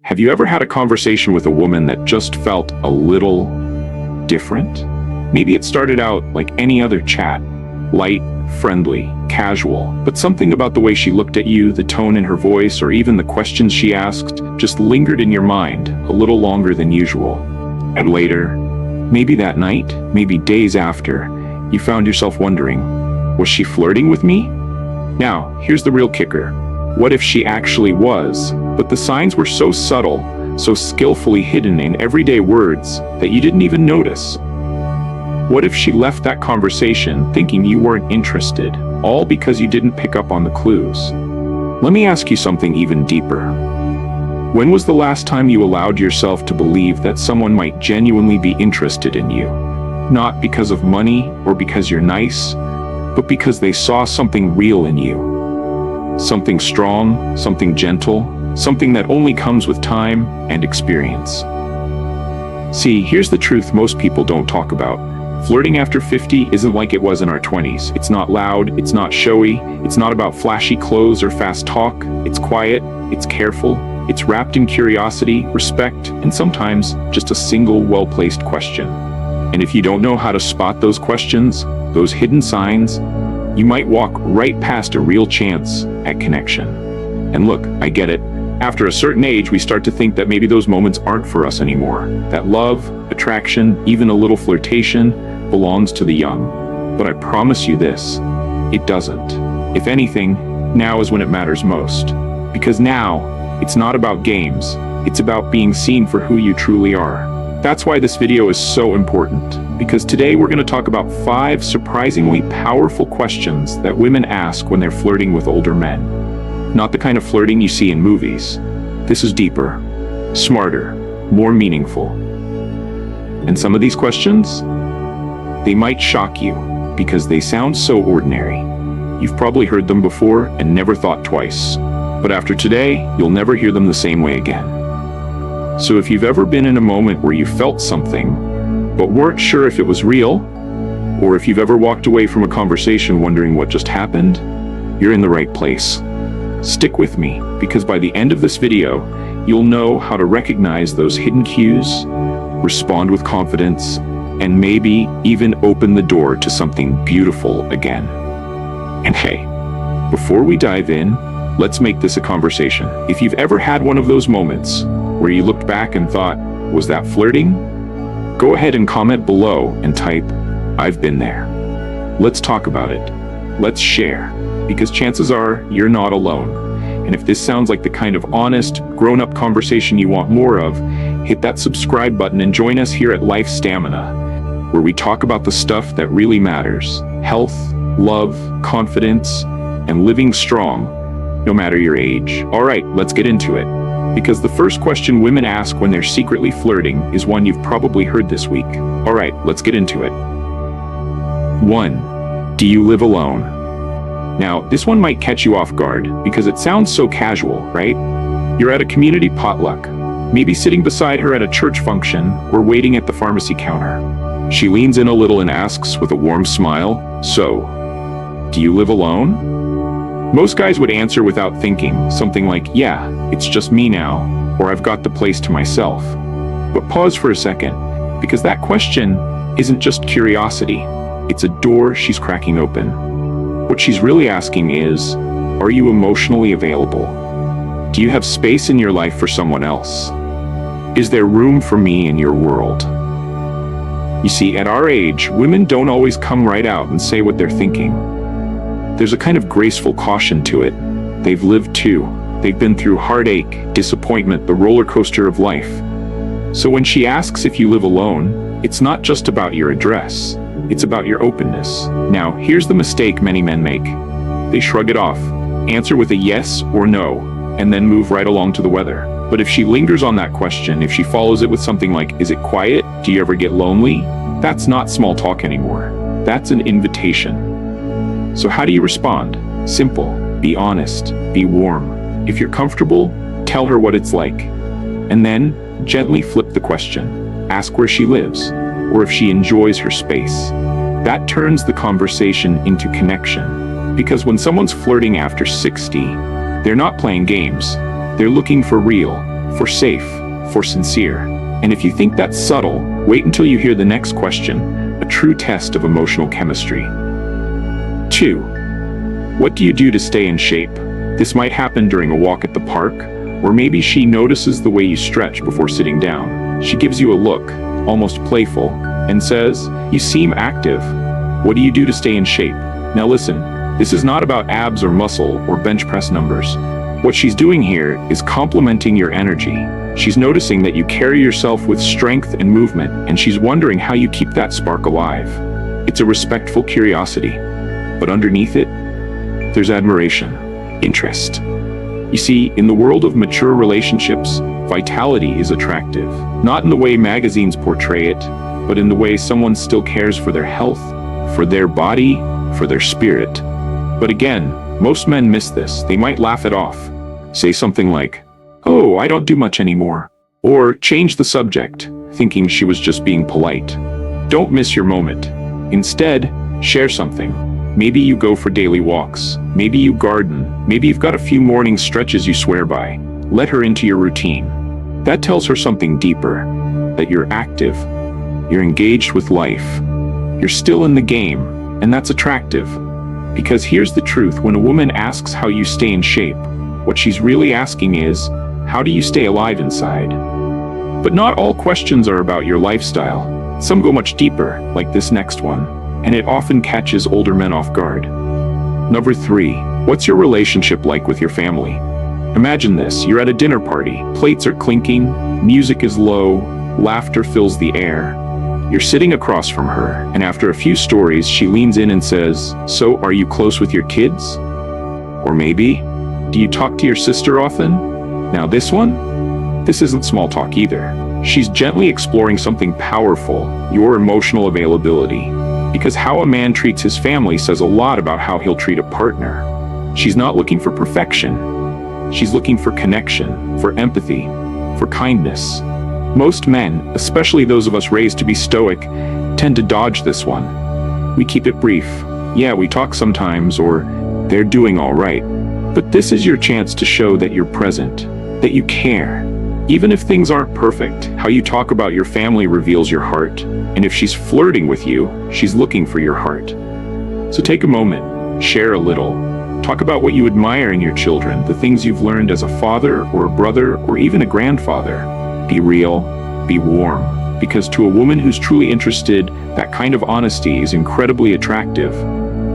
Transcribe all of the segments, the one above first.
Have you ever had a conversation with a woman that just felt a little different? Maybe it started out like any other chat, light, friendly, casual, but something about the way she looked at you, the tone in her voice, or even the questions she asked just lingered in your mind a little longer than usual. And later, maybe that night, maybe days after, you found yourself wondering, was she flirting with me? Now, here's the real kicker. What if she actually was, but the signs were so subtle, so skillfully hidden in everyday words that you didn't even notice? What if she left that conversation thinking you weren't interested, all because you didn't pick up on the clues? Let me ask you something even deeper. When was the last time you allowed yourself to believe that someone might genuinely be interested in you? Not because of money or because you're nice, but because they saw something real in you. Something strong, something gentle, something that only comes with time and experience. See, here's the truth most people don't talk about. Flirting after 50 isn't like it was in our 20s. It's not loud, it's not showy, it's not about flashy clothes or fast talk. It's quiet, it's careful, it's wrapped in curiosity, respect, and sometimes just a single well-placed question. And if you don't know how to spot those questions, those hidden signs, you might walk right past a real chance at connection. And look, I get it. After a certain age, we start to think that maybe those moments aren't for us anymore. That love, attraction, even a little flirtation belongs to the young. But I promise you this, it doesn't. If anything, now is when it matters most. Because now, it's not about games. It's about being seen for who you truly are. That's why this video is so important, because today we're going to talk about 5 surprisingly powerful questions that women ask when they're flirting with older men. Not the kind of flirting you see in movies. This is deeper, smarter, more meaningful. And some of these questions, they might shock you because they sound so ordinary. You've probably heard them before and never thought twice. But after today, you'll never hear them the same way again. So if you've ever been in a moment where you felt something, but weren't sure if it was real, or if you've ever walked away from a conversation wondering what just happened, you're in the right place. Stick with me, because by the end of this video, you'll know how to recognize those hidden cues, respond with confidence, and maybe even open the door to something beautiful again. And hey, before we dive in, let's make this a conversation. If you've ever had one of those moments where you looked back and thought, was that flirting? Go ahead and comment below and type, I've been there. Let's talk about it. Let's share, because chances are you're not alone. And if this sounds like the kind of honest, grown-up conversation you want more of, hit that subscribe button and join us here at Life Stamina, where we talk about the stuff that really matters: health, love, confidence, and living strong, no matter your age. All right, let's get into it. Because the first question women ask when they're secretly flirting is one you've probably heard this week. All right, let's get into it. 1. Do you live alone? Now, this one might catch you off guard because it sounds so casual, right? You're at a community potluck, maybe sitting beside her at a church function or waiting at the pharmacy counter. She leans in a little and asks with a warm smile, so, do you live alone? Most guys would answer without thinking, something like, yeah, it's just me now, or I've got the place to myself. But pause for a second, because that question isn't just curiosity, it's a door she's cracking open. What she's really asking is, are you emotionally available? Do you have space in your life for someone else? Is there room for me in your world? You see, at our age, women don't always come right out and say what they're thinking. There's a kind of graceful caution to it. They've lived too. They've been through heartache, disappointment, the roller coaster of life. So when she asks if you live alone, it's not just about your address. It's about your openness. Now, here's the mistake many men make. They shrug it off, answer with a yes or no, and then move right along to the weather. But if she lingers on that question, if she follows it with something like, is it quiet? Do you ever get lonely? That's not small talk anymore. That's an invitation. So how do you respond? Simple. Be honest. Be warm. If you're comfortable, tell her what it's like. And then, gently flip the question. Ask where she lives, or if she enjoys her space. That turns the conversation into connection. Because when someone's flirting after 60, they're not playing games. They're looking for real, for safe, for sincere. And if you think that's subtle, wait until you hear the next question, a true test of emotional chemistry. 2. What do you do to stay in shape? This might happen during a walk at the park, or maybe she notices the way you stretch before sitting down. She gives you a look, almost playful, and says, "You seem active. What do you do to stay in shape?" Now listen, this is not about abs or muscle or bench press numbers. What she's doing here is complimenting your energy. She's noticing that you carry yourself with strength and movement, and she's wondering how you keep that spark alive. It's a respectful curiosity, but underneath it, there's admiration, interest. You see, in the world of mature relationships, vitality is attractive, not in the way magazines portray it, but in the way someone still cares for their health, for their body, for their spirit. But again, most men miss this. They might laugh it off, say something like, "Oh, I don't do much anymore," or change the subject, thinking she was just being polite. Don't miss your moment. Instead, share something. Maybe you go for daily walks. Maybe you garden. Maybe you've got a few morning stretches you swear by. Let her into your routine. That tells her something deeper, that you're active, you're engaged with life, you're still in the game, and that's attractive. Because here's the truth, when a woman asks how you stay in shape, what she's really asking is, how do you stay alive inside? But not all questions are about your lifestyle. Some go much deeper, like this next one, and it often catches older men off guard. Number 3, what's your relationship like with your family? Imagine this, you're at a dinner party, plates are clinking, music is low, laughter fills the air. You're sitting across from her, and after a few stories, she leans in and says, "So, are you close with your kids?" Or maybe, "Do you talk to your sister often?" Now this one? This isn't small talk either. She's gently exploring something powerful, your emotional availability. Because how a man treats his family says a lot about how he'll treat a partner. She's not looking for perfection. She's looking for connection, for empathy, for kindness. Most men, especially those of us raised to be stoic, tend to dodge this one. We keep it brief. Yeah, we talk sometimes, or they're doing all right. But this is your chance to show that you're present, that you care. Even if things aren't perfect, how you talk about your family reveals your heart. And if she's flirting with you, she's looking for your heart. So take a moment, share a little. Talk about what you admire in your children, the things you've learned as a father or a brother or even a grandfather. Be real, be warm, because to a woman who's truly interested, that kind of honesty is incredibly attractive.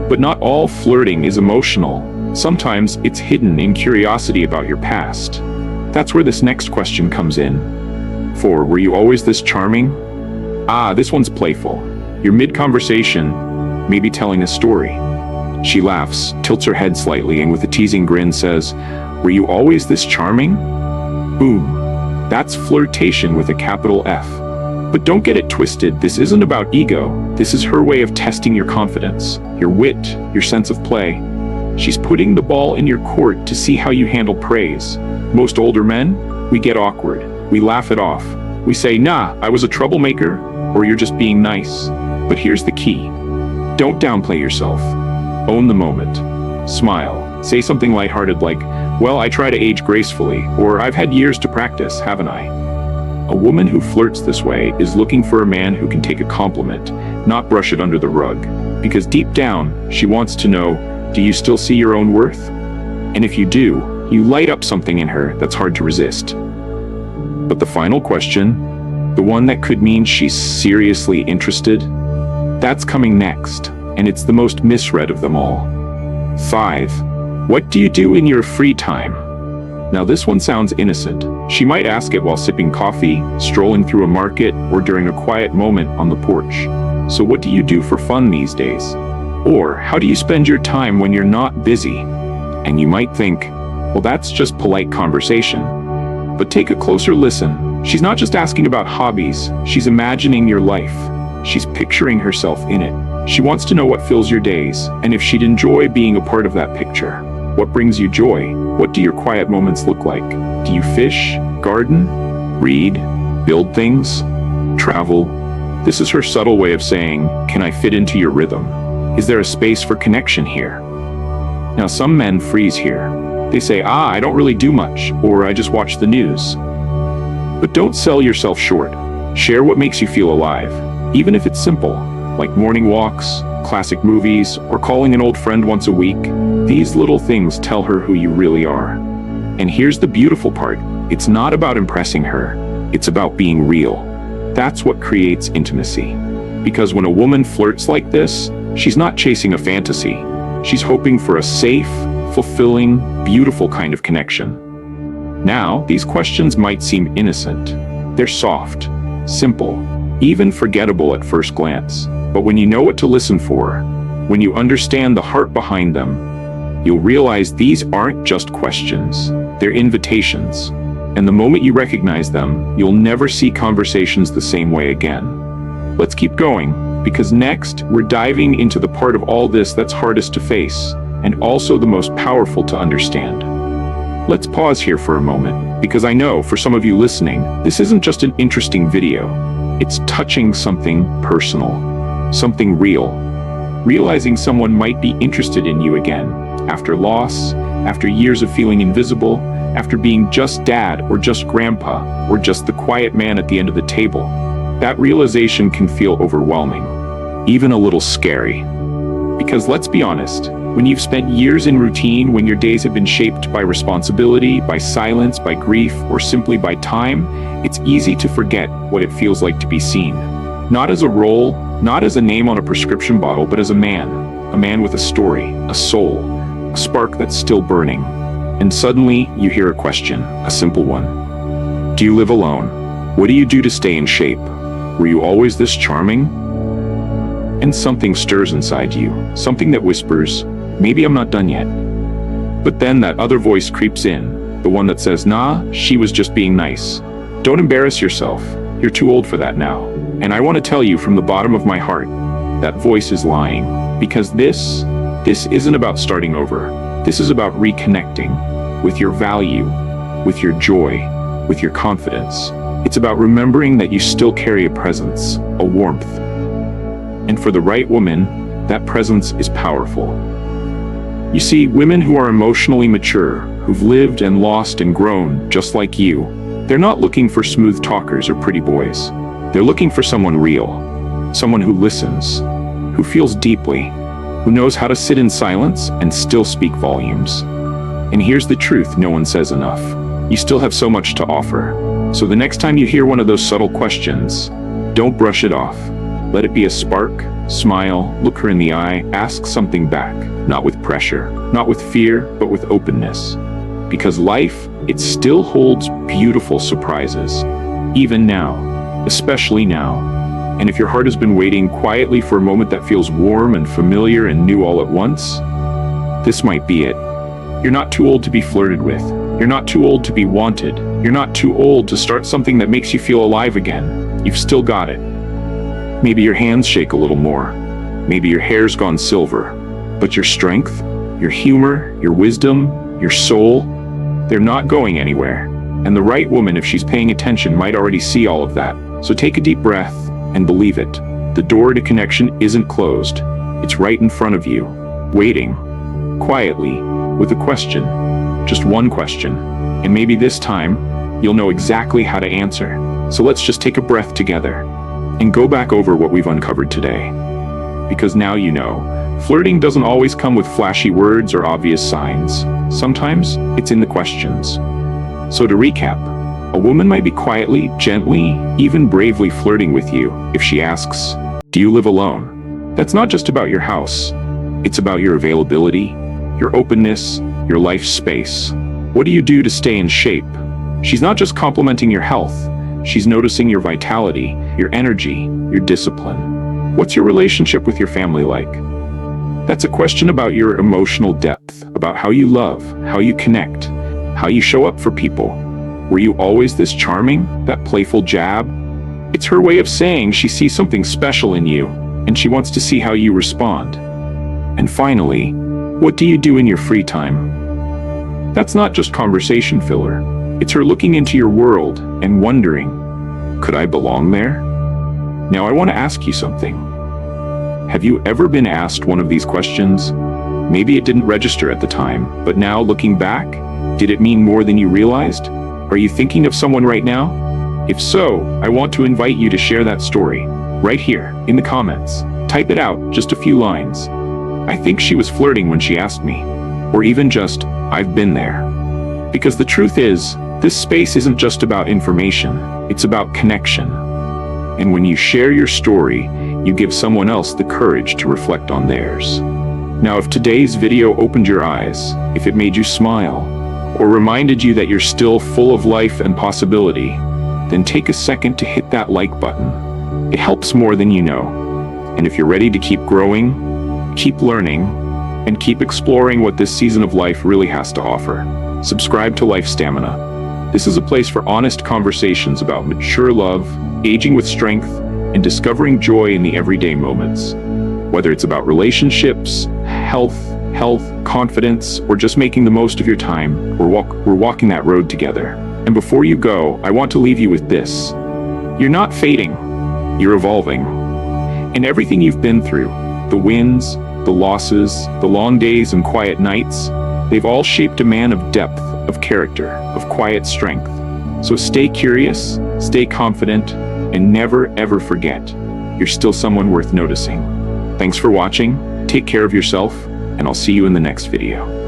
But not all flirting is emotional. Sometimes it's hidden in curiosity about your past. That's where this next question comes in. 4, were you always this charming? This one's playful. You're mid-conversation, maybe telling a story. She laughs, tilts her head slightly, and with a teasing grin says, "Were you always this charming?" Boom. That's flirtation with a capital F. But don't get it twisted, this isn't about ego. This is her way of testing your confidence, your wit, your sense of play. She's putting the ball in your court to see how you handle praise. Most older men, we get awkward. We laugh it off. We say, "Nah, I was a troublemaker," or "You're just being nice." But here's the key. Don't downplay yourself. Own the moment. Smile. Say something lighthearted like, "Well, I try to age gracefully," or "I've had years to practice, haven't I?" A woman who flirts this way is looking for a man who can take a compliment, not brush it under the rug. Because deep down, she wants to know, do you still see your own worth? And if you do, you light up something in her that's hard to resist. But the final question, the one that could mean she's seriously interested, that's coming next, and it's the most misread of them all. 5. What do you do in your free time? Now this one sounds innocent. She might ask it while sipping coffee, strolling through a market, or during a quiet moment on the porch. So what do you do for fun these days? Or how do you spend your time when you're not busy? And you might think, well, that's just polite conversation. But take a closer listen. She's not just asking about hobbies, she's imagining your life. She's picturing herself in it. She wants to know what fills your days, and if she'd enjoy being a part of that picture. What brings you joy? What do your quiet moments look like? Do you fish, garden, read, build things, travel? This is her subtle way of saying, can I fit into your rhythm? Is there a space for connection here? Now some men freeze here. They say, I don't really do much, or I just watch the news. But don't sell yourself short. Share what makes you feel alive, even if it's simple, like morning walks, classic movies, or calling an old friend once a week. These little things tell her who you really are. And here's the beautiful part. It's not about impressing her. It's about being real. That's what creates intimacy. Because when a woman flirts like this, she's not chasing a fantasy. She's hoping for a safe, fulfilling, beautiful kind of connection. Now, these questions might seem innocent. They're soft, simple, even forgettable at first glance. But when you know what to listen for, when you understand the heart behind them, you'll realize these aren't just questions. They're invitations. And the moment you recognize them, you'll never see conversations the same way again. Let's keep going, because next, we're diving into the part of all this that's hardest to face, and also the most powerful to understand. Let's pause here for a moment, because I know, for some of you listening, this isn't just an interesting video. It's touching something personal, something real. Realizing someone might be interested in you again, after loss, after years of feeling invisible, after being just dad or just grandpa or just the quiet man at the end of the table. That realization can feel overwhelming, even a little scary. Because let's be honest, when you've spent years in routine, when your days have been shaped by responsibility, by silence, by grief, or simply by time, it's easy to forget what it feels like to be seen. Not as a role, not as a name on a prescription bottle, but as a man with a story, a soul, a spark that's still burning. And suddenly, you hear a question, a simple one. Do you live alone? What do you do to stay in shape? Were you always this charming? And something stirs inside you, something that whispers, maybe I'm not done yet. But then that other voice creeps in, the one that says, nah, she was just being nice. Don't embarrass yourself. You're too old for that now. And I want to tell you from the bottom of my heart, that voice is lying. Because this isn't about starting over. This is about reconnecting with your value, with your joy, with your confidence. It's about remembering that you still carry a presence, a warmth. And for the right woman, that presence is powerful. You see, women who are emotionally mature, who've lived and lost and grown just like you, they're not looking for smooth talkers or pretty boys. They're looking for someone real, someone who listens, who feels deeply, who knows how to sit in silence and still speak volumes. And here's the truth no one says enough. You still have so much to offer. So the next time you hear one of those subtle questions, don't brush it off. Let it be a spark, smile, look her in the eye, ask something back, not with pressure, not with fear, but with openness. Because life, it still holds beautiful surprises, even now, especially now. And if your heart has been waiting quietly for a moment that feels warm and familiar and new all at once, this might be it. You're not too old to be flirted with. You're not too old to be wanted. You're not too old to start something that makes you feel alive again. You've still got it. Maybe your hands shake a little more. Maybe your hair's gone silver. But your strength, your humor, your wisdom, your soul, they're not going anywhere. And the right woman, if she's paying attention, might already see all of that. So take a deep breath and believe it. The door to connection isn't closed. It's right in front of you, waiting, quietly, with a question. Just one question. And maybe this time, you'll know exactly how to answer. So let's just take a breath together and go back over what we've uncovered today. Because now you know, flirting doesn't always come with flashy words or obvious signs. Sometimes it's in the questions. So to recap, a woman might be quietly, gently, even bravely flirting with you if she asks, do you live alone? That's not just about your house. It's about your availability, your openness, your life space. What do you do to stay in shape? She's not just complimenting your health. She's noticing your vitality, your energy, your discipline. What's your relationship with your family like? That's a question about your emotional depth, about how you love, how you connect, how you show up for people. Were you always this charming, that playful jab? It's her way of saying she sees something special in you, and she wants to see how you respond. And finally, what do you do in your free time? That's not just conversation filler. It's her looking into your world and wondering, could I belong there? Now I want to ask you something. Have you ever been asked one of these questions? Maybe it didn't register at the time, but now looking back, did it mean more than you realized? Are you thinking of someone right now? If so, I want to invite you to share that story right here in the comments. Type it out, just a few lines. I think she was flirting when she asked me. Or even just, I've been there. Because the truth is, this space isn't just about information, it's about connection. And when you share your story, you give someone else the courage to reflect on theirs. Now, if today's video opened your eyes, if it made you smile, or reminded you that you're still full of life and possibility, then take a second to hit that like button. It helps more than you know. And if you're ready to keep growing, keep learning, and keep exploring what this season of life really has to offer, subscribe to Life Stamina. This is a place for honest conversations about mature love, aging with strength, and discovering joy in the everyday moments. Whether it's about relationships, health, confidence, or just making the most of your time, we're walking that road together. And before you go, I want to leave you with this. You're not fading, you're evolving. And everything you've been through, the wins, the losses, the long days and quiet nights, they've all shaped a man of depth, of character, of quiet strength. So stay curious, stay confident, and never ever forget, you're still someone worth noticing. Thanks for watching, take care of yourself, and I'll see you in the next video.